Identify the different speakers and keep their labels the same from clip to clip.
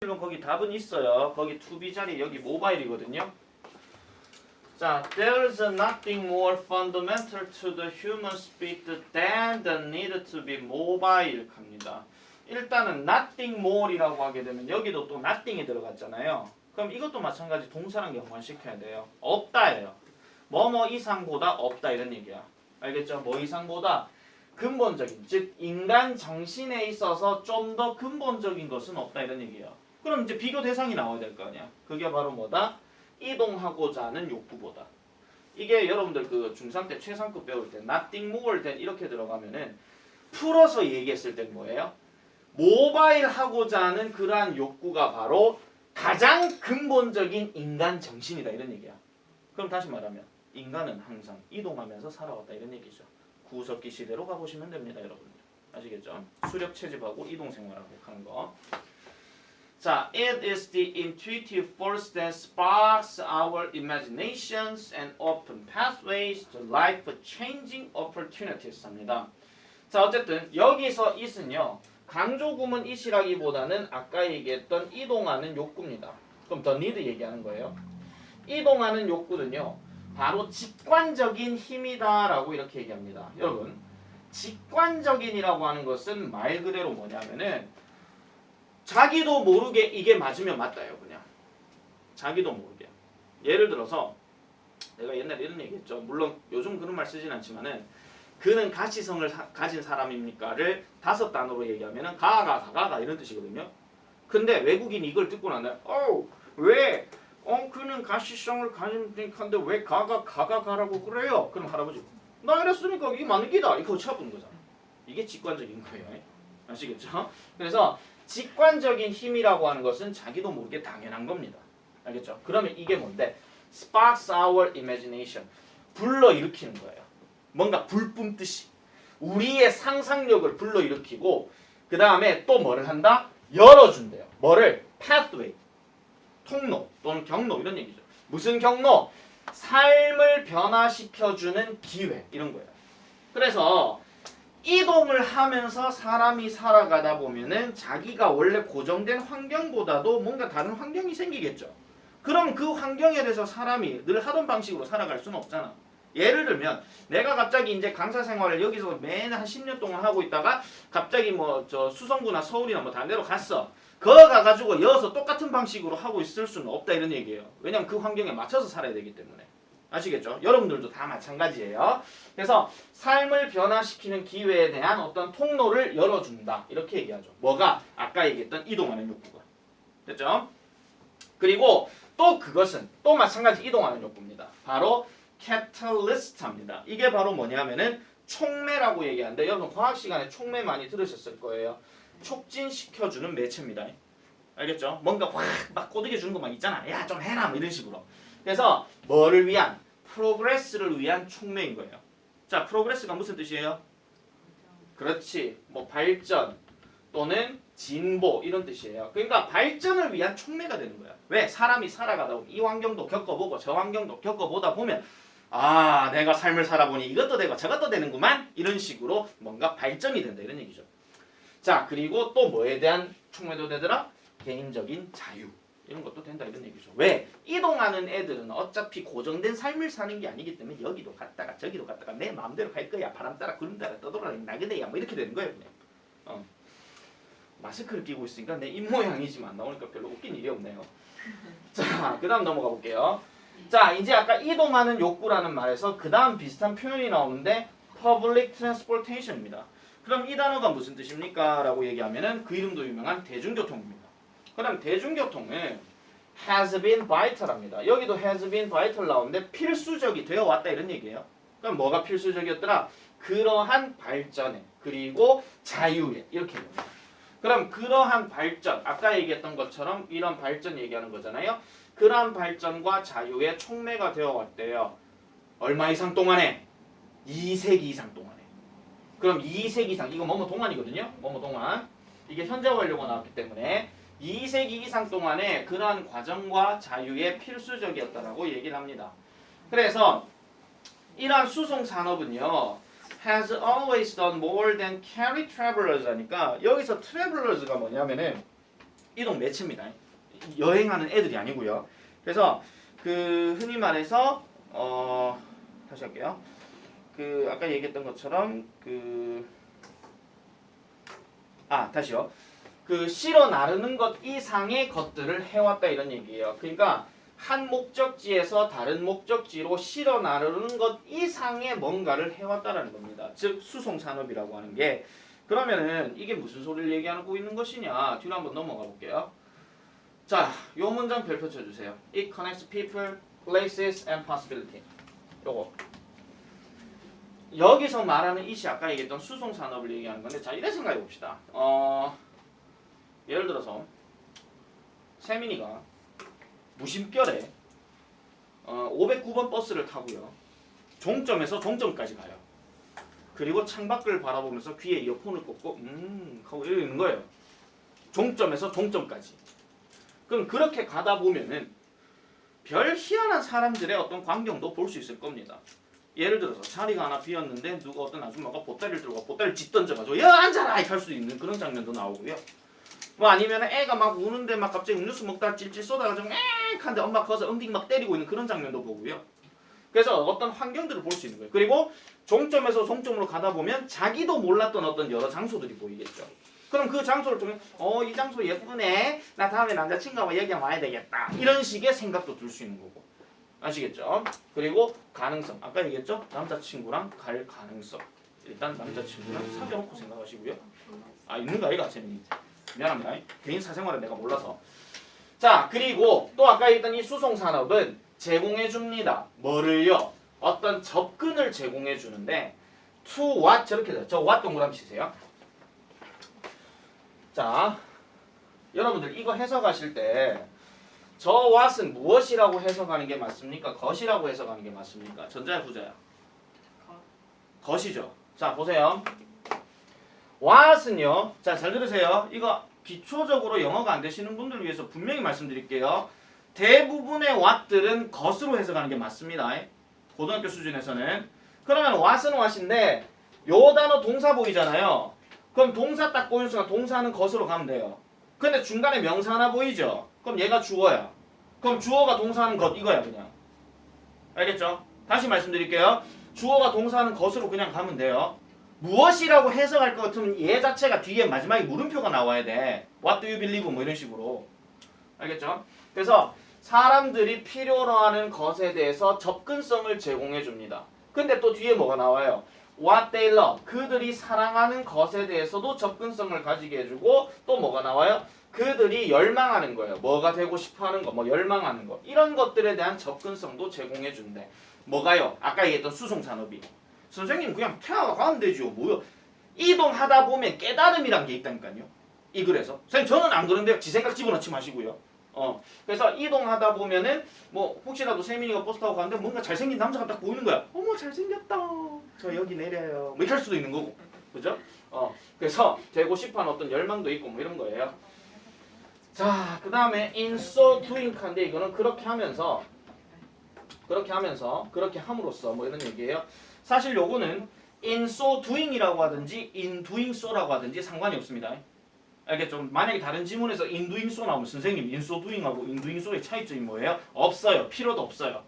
Speaker 1: 물론 거기 답은 있어요. 거기 to be 자리 여기 모바일이거든요. 자, there's nothing more fundamental to the human spirit than the need to be mobile 갑니다. 일단은 nothing more이라고 하게 되면 여기도 또 nothing이 들어갔잖아요. 그럼 이것도 마찬가지 동사랑 연관시켜야 돼요. 없다예요. 뭐뭐 이상보다 없다 이런 얘기야. 알겠죠? 뭐 이상보다 근본적인, 즉 인간 정신에 있어서 좀 더 근본적인 것은 없다 이런 얘기예요. 그럼 이제 비교 대상이 나와야 될 거 아니야. 그게 바로 뭐다? 이동하고자 하는 욕구보다. 이게 여러분들 그 중3 때 최상급 배울 때 nothing more than 이렇게 들어가면은 풀어서 얘기했을 땐 뭐예요? 모바일 하고자 하는 그러한 욕구가 바로 가장 근본적인 인간 정신이다 이런 얘기야. 그럼 다시 말하면 인간은 항상 이동하면서 살아왔다 이런 얘기죠. 구석기 시대로 가보시면 됩니다, 여러분들. 아시겠죠? 수렵 채집하고 이동 생활하고 하는 거. 자, it is the intuitive force that sparks our imaginations and open pathways to life-changing opportunities 합니다. 자, 어쨌든 여기서 it은요. 강조구문 it이라기보다는 아까 얘기했던 이동하는 욕구입니다. 그럼 the need 얘기하는 거예요. 이동하는 욕구는요. 바로 직관적인 힘이다라고 이렇게 얘기합니다. 여러분, 직관적인이라고 하는 것은 말 그대로 뭐냐면은 자기도 모르게 이게 맞으면 맞다요. 그냥 자기도 모르게. 예를 들어서 내가 옛날에 이런 얘기했죠. 물론 요즘 그런 말 쓰진 않지만은 그는 가시성을 가진 사람입니까를 5단어로 얘기하면은 가가 이런 뜻이거든요. 근데 외국인이 이걸 듣고 나면 왜 그는 가시성을 가진 데 왜 가라고 그래요? 그럼 할아버지 나 이랬으니까 이게 맞는 기다 이거 쳐부는 거잖아. 이게 직관적인 거예요. 아시겠죠? 그래서 직관적인 힘이라고 하는 것은 자기도 모르게 당연한 겁니다. 알겠죠? 그러면 이게 뭔데? Sparks our imagination. 불러일으키는 거예요. 뭔가 불 뿜듯이 우리의 상상력을 불러일으키고 그 다음에 또 뭐를 한다? 열어준대요. 뭐를? pathway. 통로 또는 경로 이런 얘기죠. 무슨 경로? 삶을 변화시켜주는 기회 이런 거예요. 그래서 이동을 하면서 사람이 살아가다 보면은 자기가 원래 고정된 환경보다도 뭔가 다른 환경이 생기겠죠. 그럼 그 환경에 대해서 사람이 늘 하던 방식으로 살아갈 수는 없잖아. 예를 들면 내가 갑자기 이제 강사 생활을 여기서 매년 한 10년 동안 하고 있다가 갑자기 뭐 저 수성구나 서울이나 뭐 다른 데로 갔어. 거기 가가지고 여기서 똑같은 방식으로 하고 있을 수는 없다 이런 얘기예요. 왜냐면 그 환경에 맞춰서 살아야 되기 때문에. 아시겠죠? 여러분들도 다 마찬가지예요. 그래서 삶을 변화시키는 기회에 대한 어떤 통로를 열어준다. 이렇게 얘기하죠. 뭐가? 아까 얘기했던 이동하는 욕구가. 됐죠? 그리고 또 그것은 또 마찬가지 이동하는 욕구입니다. 바로 catalyst입니다. 이게 바로 뭐냐면은 촉매라고 얘기하는데 여러분 과학 시간에 촉매 많이 들으셨을 거예요. 촉진시켜주는 매체입니다. 알겠죠? 뭔가 확 막 꼬드겨 주는 거 막 있잖아. 야 좀 해라 뭐 이런 식으로. 그래서 뭐를 위한? 프로그레스를 위한 촉매인 거예요. 자, 프로그레스가 무슨 뜻이에요? 그렇지. 뭐 발전 또는 진보 이런 뜻이에요. 그러니까 발전을 위한 촉매가 되는 거야. 왜? 사람이 살아가다 보면 이 환경도 겪어보고 저 환경도 겪어보다 보면 아 내가 삶을 살아보니 이것도 되고 저것도 되는구만 이런 식으로 뭔가 발전이 된다 이런 얘기죠. 자, 그리고 또 뭐에 대한 촉매도 되더라? 개인적인 자유 이런 것도 된다 이런 얘기죠. 왜? 이동하는 애들은 어차피 고정된 삶을 사는 게 아니기 때문에 여기도 갔다가 저기도 갔다가 내 마음대로 갈 거야. 바람 따라 구름 따라 떠돌아다니는 나그네야 뭐 이렇게 되는 거예요. 그냥. 마스크를 끼고 있으니까 내 입모양이지만 나오니까 별로 웃긴 일이 없네요. 자, 그 다음 넘어가 볼게요. 자, 이제 아까 이동하는 욕구라는 말에서 그 다음 비슷한 표현이 나오는데 public transportation입니다. 그럼 이 단어가 무슨 뜻입니까? 라고 얘기하면은 그 이름도 유명한 대중교통입니다. 그럼 대중교통은 has been vital합니다. 여기도 has been vital 나오는데 필수적이 되어 왔다 이런 얘기예요. 그럼 뭐가 필수적이었더라? 그러한 발전에 그리고 자유에 이렇게 됩니다. 그럼 그러한 발전, 아까 얘기했던 것처럼 이런 발전 얘기하는 거잖아요. 그러한 발전과 자유에 촉매가 되어 왔대요. 얼마 이상 동안에? 2세기 이상 동안에. 그럼 2세기 이상, 이거 뭐뭐 동안이거든요. 뭐뭐 동안. 이게 현재 완료가 나왔기 때문에 2세기 이상 동안에 그러한 과정과 자유에 필수적이었다라고 얘기를 합니다. 그래서 이러한 수송 산업은요. has always done more than carry travelers 하니까 여기서 travelers가 뭐냐면은 이동 매체입니다. 여행하는 애들이 아니고요. 그래서 그 흔히 말해서 다시 할게요. 그 아까 얘기했던 것처럼 다시요. 그 실어 나르는 것 이상의 것들을 해왔다 이런 얘기예요. 그러니까 한 목적지에서 다른 목적지로 실어 나르는 것 이상의 뭔가를 해왔다라는 겁니다. 즉 수송 산업이라고 하는 게. 그러면은 이게 무슨 소리를 얘기하고 있는 것이냐? 뒤로 한번 넘어가 볼게요. 자, 요 문장 별표 쳐주세요. It connects people, places, and possibility. 요거. 여기서 말하는 it이 아까 얘기했던 수송 산업을 얘기하는 건데, 자, 이래 생각해 봅시다. 예를 들어서 세민이가 무심결에 509번 버스를 타고요. 종점에서 종점까지 가요. 그리고 창밖을 바라보면서 귀에 이어폰을 꽂고 하고 이러는 거예요. 종점에서 종점까지. 그럼 그렇게 가다 보면은 별 희한한 사람들의 어떤 광경도 볼 수 있을 겁니다. 예를 들어서 자리가 하나 비었는데 누가 어떤 아줌마가 보따리를 들고 보따리를 짓던져가지고 야 앉아라 이렇게 할 수 있는 그런 장면도 나오고요. 뭐 아니면 애가 막 우는데 막 갑자기 음료수 먹다가 찔찔 쏟아가지고 엥 하는데 엄마 거기서 응딩 막 때리고 있는 그런 장면도 보고요. 그래서 어떤 환경들을 볼 수 있는 거예요. 그리고 종점에서 종점으로 가다 보면 자기도 몰랐던 어떤 여러 장소들이 보이겠죠. 그럼 그 장소를 통해 이 장소 예쁘네. 나 다음에 남자친구하고 여기 와야 되겠다. 이런 식의 생각도 들 수 있는 거고. 아시겠죠? 그리고 가능성. 아까 얘기했죠? 남자친구랑 갈 가능성. 일단 남자친구랑 사귀어놓고 생각하시고요. 있는 거 아이가 재민이. 미안합니다. 개인 사생활을 내가 몰라서. 자, 그리고 또 아까 얘기했던 이 수송산업은 제공해 줍니다. 뭐를요? 어떤 접근을 제공해 주는데 to what 저렇게 돼요. 저 what 동그라미 치세요. 자, 여러분들 이거 해석하실 때 저 what은 무엇이라고 해석하는 게 맞습니까? 것이라고 해석하는 게 맞습니까? 전자야 부자야? 것이죠. 자, 보세요. what은요. 자, 잘 들으세요. 이거 기초적으로 영어가 안 되시는 분들을 위해서 분명히 말씀드릴게요. 대부분의 what들은 것으로 해석하는 게 맞습니다. 고등학교 수준에서는. 그러면 what은 what인데 요 단어 동사 보이잖아요. 그럼 동사 딱 보이는 순간 동사는 것으로 가면 돼요. 근데 중간에 명사 하나 보이죠? 그럼 얘가 주어야. 그럼 주어가 동사하는 것 이거야 그냥. 알겠죠? 다시 말씀드릴게요. 주어가 동사하는 것으로 그냥 가면 돼요. 무엇이라고 해석할 것 같으면 얘 자체가 뒤에 마지막에 물음표가 나와야 돼. What do you believe? 뭐 이런 식으로. 알겠죠? 그래서 사람들이 필요로 하는 것에 대해서 접근성을 제공해 줍니다. 근데 또 뒤에 뭐가 나와요? What they love. 그들이 사랑하는 것에 대해서도 접근성을 가지게 해주고 또 뭐가 나와요? 그들이 열망하는 거예요. 뭐가 되고 싶어하는 거, 뭐 열망하는 거. 이런 것들에 대한 접근성도 제공해 준대. 뭐가요? 아까 얘기했던 수송산업이. 선생님 그냥 태아가 가면 되죠. 뭐요? 이동하다 보면 깨달음이란 게 있다니까요. 이 글에서. 선생님 저는 안 그런데요. 지 생각 집어넣지 마시고요. 그래서 이동하다 보면은 뭐 혹시라도 세민이가 버스 타고 가는데 뭔가 잘생긴 남자가 딱 보이는 거야. 어머 잘생겼다. 저 여기 내려요. 뭐 이렇게 할 수도 있는 거고. 그죠? 그래서 되고 싶어하는 어떤 열망도 있고 뭐 이런 거예요. 자, 그 다음에 in so doing 한데 이거는 그렇게 하면서 그렇게 함으로써 뭐 이런 얘기예요. 사실 요거는 in so doing이라고 하든지 in doing so라고 하든지 상관이 없습니다. 알겠죠? 만약에 다른 지문에서 in doing so 나오면 선생님 in so doing하고 in doing so의 차이점이 뭐예요? 없어요. 필요도 없어요.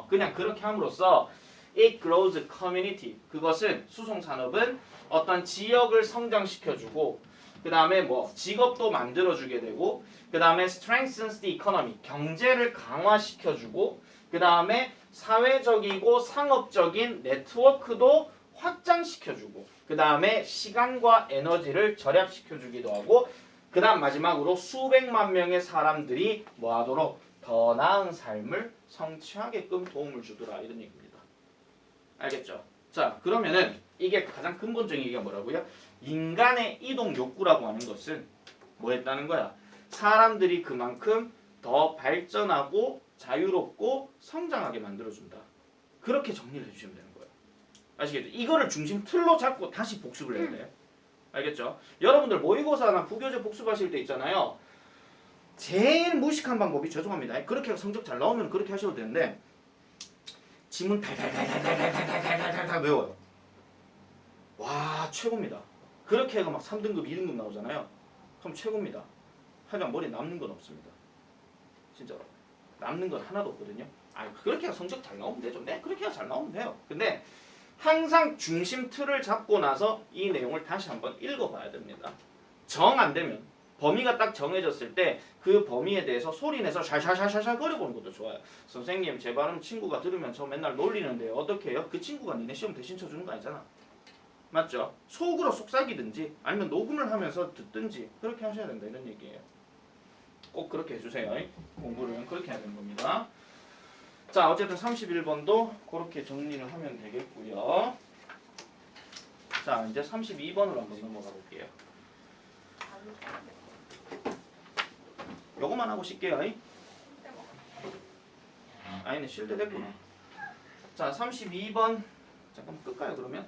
Speaker 1: 그냥 그렇게 함으로써 it grows community. 그것은 수송산업은 어떤 지역을 성장시켜주고 그 다음에 뭐 직업도 만들어주게 되고 그 다음에 strengthens the economy. 경제를 강화시켜주고 그 다음에 사회적이고 상업적인 네트워크도 확장시켜주고 그 다음에 시간과 에너지를 절약시켜주기도 하고 그 다음 마지막으로 수백만 명의 사람들이 뭐하도록 더 나은 삶을 성취하게끔 도움을 주더라 이런 얘기입니다. 알겠죠? 자 그러면은 이게 가장 근본적인 얘기가 뭐라고요? 인간의 이동 욕구라고 하는 것은 뭐 했다는 거야? 사람들이 그만큼 더 발전하고 자유롭고 성장하게 만들어준다. 그렇게 정리를 해주시면 되는 거예요. 아시겠죠? 이거를 중심 틀로 잡고 다시 복습을 해야 돼. 알겠죠? 여러분들 모의고사나 부교재 복습하실 때 있잖아요. 제일 무식한 방법이 죄송합니다. 그렇게 성적 잘 나오면 그렇게 하셔도 되는데 지문 달달달달달달달달달달 외워요. 와 최고입니다. 그렇게 해가 막 3등급 2등급 나오잖아요. 그럼 최고입니다. 하여간 머리 남는 건 없습니다. 진짜 남는 건 하나도 없거든요. 아 그렇게 해서 성적 잘 나오면 되죠. 네 그렇게 해서 잘 나오면 돼요. 근데 항상 중심 틀을 잡고 나서 이 내용을 다시 한번 읽어봐야 됩니다. 정 안 되면 범위가 딱 정해졌을 때 그 범위에 대해서 소리내서 샬샬샬샬 거려보는 것도 좋아요. 선생님 제 발음 친구가 들으면 저 맨날 놀리는데요. 어떻게 해요? 그 친구가 니네 시험 대신 쳐주는 거 아니잖아. 맞죠? 속으로 속삭이든지 아니면 녹음을 하면서 듣든지 그렇게 하셔야 된다 이런 얘기예요. 꼭 그렇게 해주세요. 공부를 그렇게 해야 되는 겁니다. 자 어쨌든 31번도 그렇게 정리를 하면 되겠고요. 자 이제 32번으로 한번 넘어가 볼게요. 요거만 하고 쉴게요. 아니네 쉴 때 됐구나. 자 32번 잠깐만 끌까요 그러면?